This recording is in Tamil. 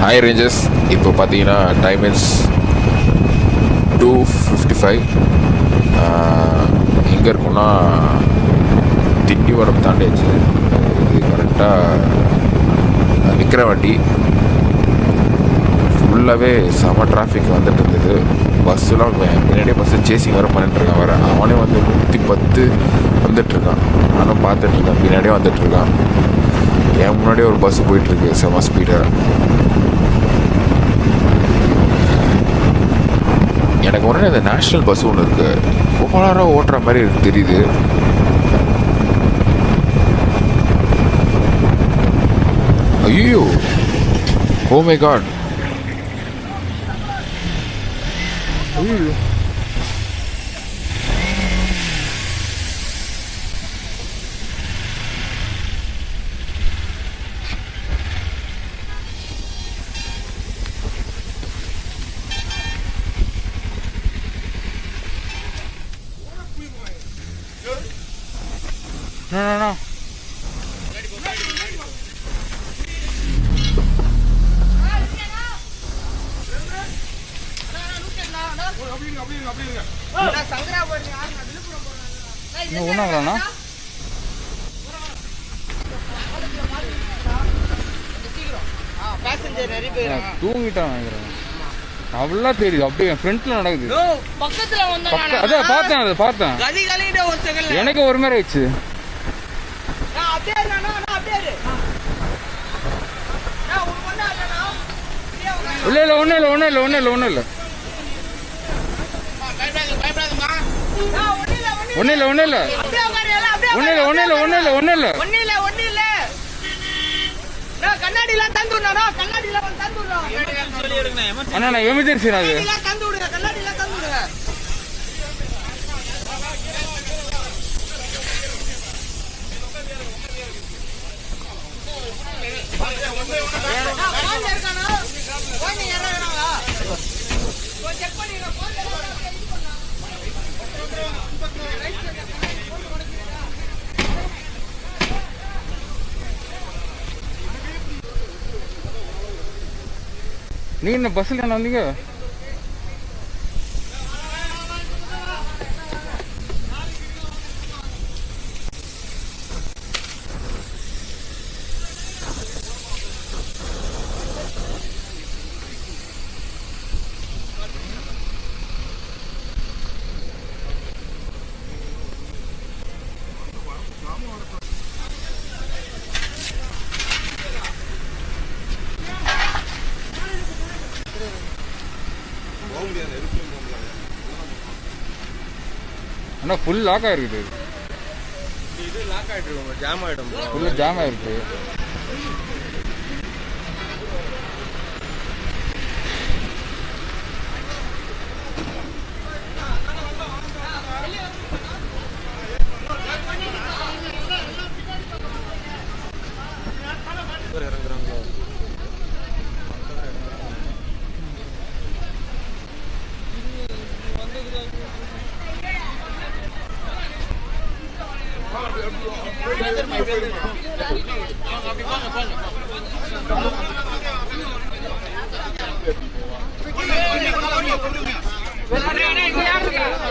Hi Rangers. இப்போ பார்த்தீங்கன்னா டைம் இஸ் 2:55. எங்கே இருக்குன்னா திண்டிவனம் தாண்டியாச்சு. இது கரெக்டாக விக்கிரவாண்டி. ஃபுல்லாகவே செம டிராஃபிக் வந்துட்டு இருந்தது. பஸ்ஸுலாம் முன்னாடியே பஸ்ஸு சேசிங் வர பண்ணிட்டுருக்கான். வர அவனே வந்து 110 வந்துட்டுருக்கான். நானும் பார்த்துட்ருக்கேன், பின்னாடியே வந்துட்டுருக்கான். என் முன்னாடியே ஒரு பஸ்ஸு போயிட்டுருக்கு செம ஸ்பீடாக. எனக்கு உடனே இந்த நேஷ்னல் பஸ் ஒன்று இருக்குது, ரொம்ப ஓட்டுற மாதிரி எனக்கு தெரியுது. ஐயோ, ஓ மை காட். ஐயோ, no. ஒன்றாங்கண்ணா தூங்கிட்டான் நினைக்கிறேன். அவ்வளோ தெரியுது, அப்படியே என் ஃப்ரெண்ட்ல நடக்குது. அதான் பார்த்தேன். எனக்கு ஒரு மாதிரி ஆயிடுச்சு. இல்லை ஒன்றும் இல்லை. அண்ணா நான் எமர்ஜென்சி அது. நீ என்ன பஸ்ஸில் என்ன வந்தீங்க? அண்ணா ஃபுல் லாக் ஆகிருக்குது. இது லாக் ஆகிட்டு இருக்கு, ஜாம் ஆகிடும். ஃபுல்லாக ஜாம் ஆகிருக்கு.